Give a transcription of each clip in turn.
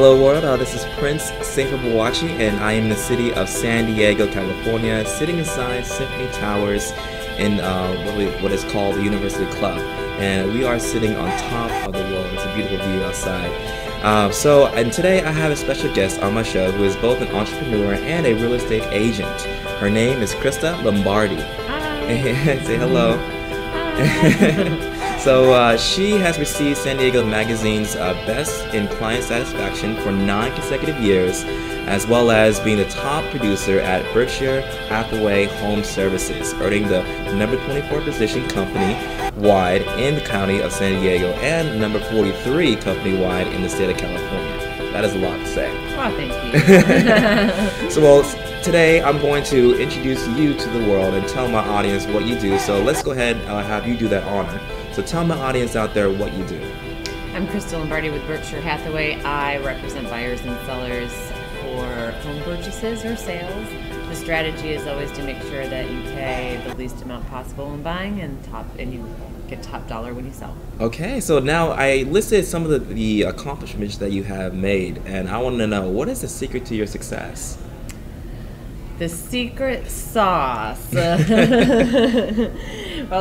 Hello world, this is Prince Sefa-Boakye, and I am in the city of San Diego, California, sitting inside Symphony Towers in what is called the University Club. And we are sitting on top of the world. It's a beautiful view outside. And today I have a special guest on my show who is both an entrepreneur and a real estate agent. Her name is Krista Lombardi. Hi. Say hello. Hi. So she has received San Diego Magazine's Best in Client Satisfaction for 9 consecutive years, as well as being the top producer at Berkshire Hathaway Home Services, earning the number 24 position company-wide in the county of San Diego and number 43 company-wide in the state of California. That is a lot to say. Oh, thank you. So, today I'm going to introduce you to the world and tell my audience what you do. So let's go ahead and have you do that honor. So tell my audience out there what you do. I'm Krista Lombardi with Berkshire Hathaway. I represent buyers and sellers for home purchases or sales. The strategy is always to make sure that you pay the least amount possible when buying and you get top dollar when you sell. Okay, so now I listed some of the accomplishments that you have made, and I want to know, what is the secret to your success? The secret sauce. Well,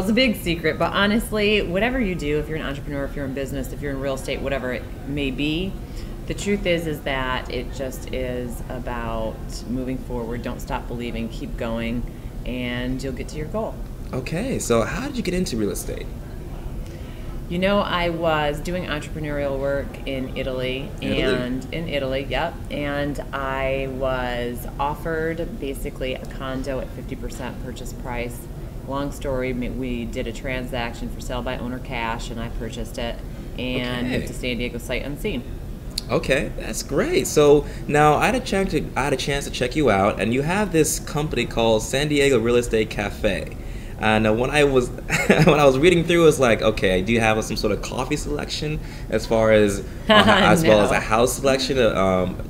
it's a big secret, but honestly, whatever you do, if you're an entrepreneur, if you're in business, if you're in real estate, whatever it may be, the truth is that it just is about moving forward. Don't stop believing, keep going, and you'll get to your goal. Okay, so how did you get into real estate? You know, I was doing entrepreneurial work in Italy, and I was offered basically a condo at 50% purchase price. Long story, we did a transaction for sale by owner cash, and I purchased it and moved to San Diego sight unseen. Okay, that's great. So now I had a chance to check you out, and you have this company called San Diego Real Estate Cafe. And when I was reading through, it was like, okay, do you have some sort of coffee selection as far as well as a house selection?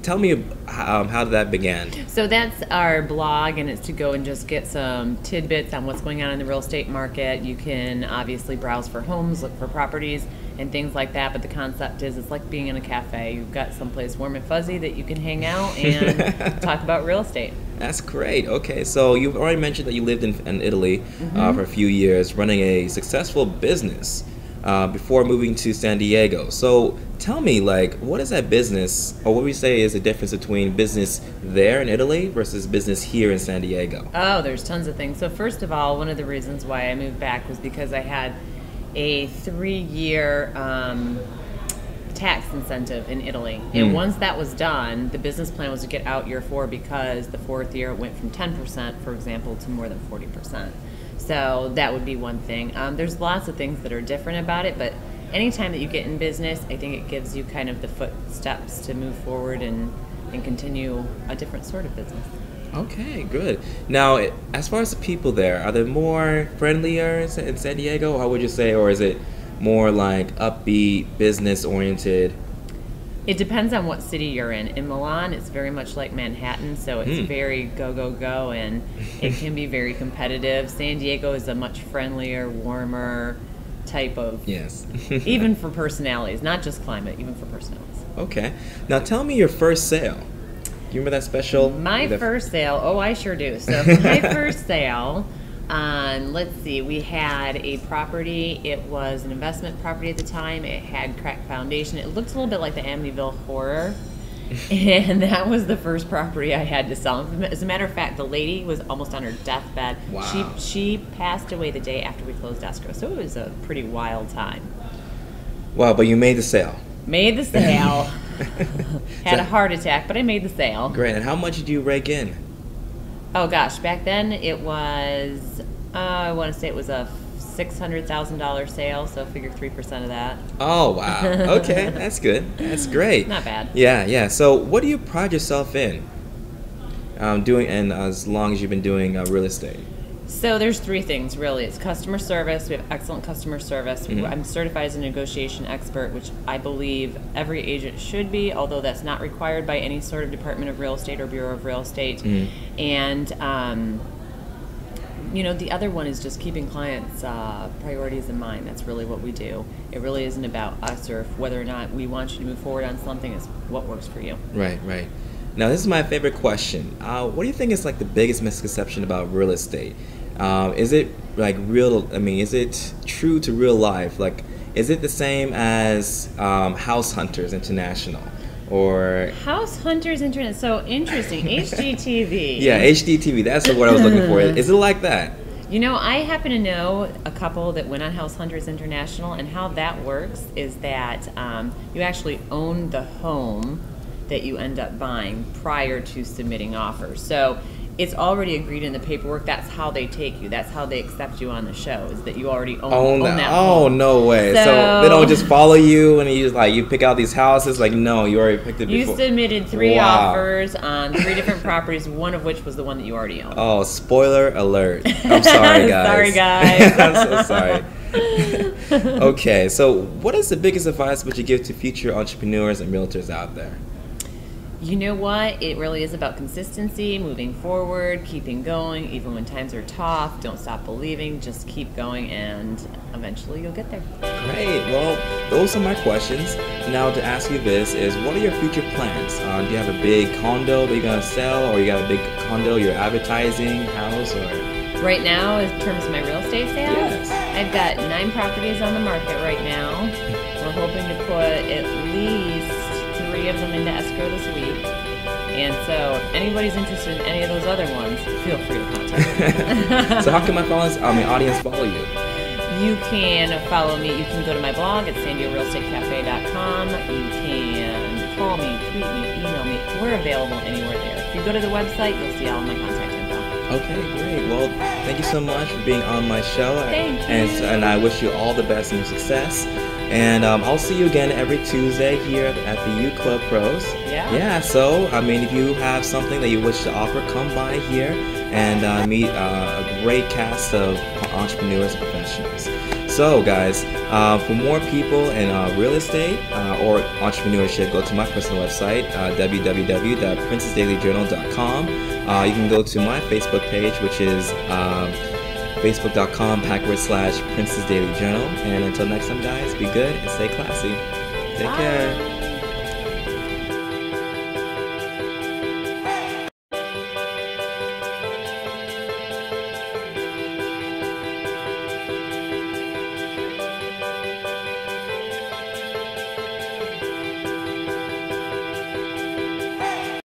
Tell me how that began. So that's our blog, and it's to go and just get some tidbits on what's going on in the real estate market. You can obviously browse for homes, look for properties, and things like that. But the concept is it's like being in a cafe. You've got someplace warm and fuzzy that you can hang out and talk about real estate. That's great. Okay, so you've already mentioned that you lived in Italy for a few years, running a successful business before moving to San Diego. So tell me, what is that business, or what we say is the difference between business there in Italy versus business here in San Diego? Oh, there's tons of things. So first of all, one of the reasons why I moved back was because I had a 3-year tax incentive in Italy, and once that was done, the business plan was to get out year 4, because the 4th year it went from 10%, for example, to more than 40%. So that would be one thing. There's lots of things that are different about it, but anytime that you get in business, I think it gives you kind of the footsteps to move forward and continue a different sort of business. Okay, good. Now, as far as the people there, are they more friendlier in San Diego, or how would you say, or is it more like upbeat, business-oriented? It depends on what city you're in. In Milan, it's very much like Manhattan, so it's very go, go, go, and it can be very competitive. San Diego is a much friendlier, warmer type of, even for personalities, not just climate, even for personalities. Okay. Now tell me your first sale. Do you remember that special? My first sale, oh, I sure do. So my first sale, let's see, we had a property. It was an investment property at the time. It had cracked foundation. It looked a little bit like the Amityville Horror. And that was the first property I had to sell. As a matter of fact, the lady was almost on her deathbed. Wow. She passed away the day after we closed escrow. So it was a pretty wild time. Wow, but you made the sale. Made the sale. Had a heart attack, but I made the sale. Great. And how much did you rake in? Oh gosh, back then it was, I want to say it was a $600,000 sale, so figure 3% of that. Oh wow. Okay, that's good. That's great. Not bad. Yeah. So what do you pride yourself in doing, and as long as you've been doing real estate? So there's 3 things really. It's customer service. We have excellent customer service. I'm certified as a negotiation expert, which I believe every agent should be, although that's not required by any sort of Department of Real Estate or Bureau of Real Estate. And The other one is just keeping clients' priorities in mind. That's really what we do. It really isn't about us or whether or not we want you to move forward on something. It's what works for you. Right. Now, this is my favorite question. What do you think is like the biggest misconception about real estate? Is it like real? I mean, is it true to real life? Like, is it the same as House Hunters International? Or House Hunters Internet. So interesting. HGTV. Yeah, HGTV. That's the word I was looking for. Is it like that? I happen to know a couple that went on House Hunters International, and how that works is that you actually own the home that you end up buying prior to submitting offers. So it's already agreed in the paperwork. That's how they take you. That's how they accept you on the show, is that you already own that home. Oh, no way. So they don't just follow you and you pick out these houses? Like, no, you already picked it before. You submitted 3 offers on 3 different properties, one of which was the one that you already owned. Oh, spoiler alert. I'm sorry, guys. Sorry, guys. I'm so sorry. Okay, so what is the biggest advice would you give to future entrepreneurs and realtors out there? You know what? It really is about consistency, moving forward, keeping going, even when times are tough. Don't stop believing. Just keep going, and eventually you'll get there. Great. Well, those are my questions. Now, to ask you this is, what are your future plans? Do you have a big condo that you're going to sell, or you got a big condo you're advertising, house, or? Right now, in terms of my real estate sales, yes. I've got 9 properties on the market right now. We're hoping to put at least 3 of them into escrow this week. And so if anybody's interested in any of those other ones, feel free to contact me. So how can my audience follow you? You can follow me. You can go to my blog at SanDiegoRealEstateCafe.com. You can call me, tweet me, email me. We're available anywhere there. If you go to the website, you'll see all of my contact info. Okay, great. Well, thank you so much for being on my show. Thank you. And I wish you all the best in your success. And I'll see you again every Tuesday here at the U Club Pros. Yeah, so, if you have something that you wish to offer, come by here and meet a great cast of entrepreneurs and professionals. So, guys, for more people in real estate or entrepreneurship, go to my personal website, www.princessdailyjournal.com. You can go to my Facebook page, which is facebook.com/Princess Daily Journal. And until next time, guys, be good and stay classy. Take care.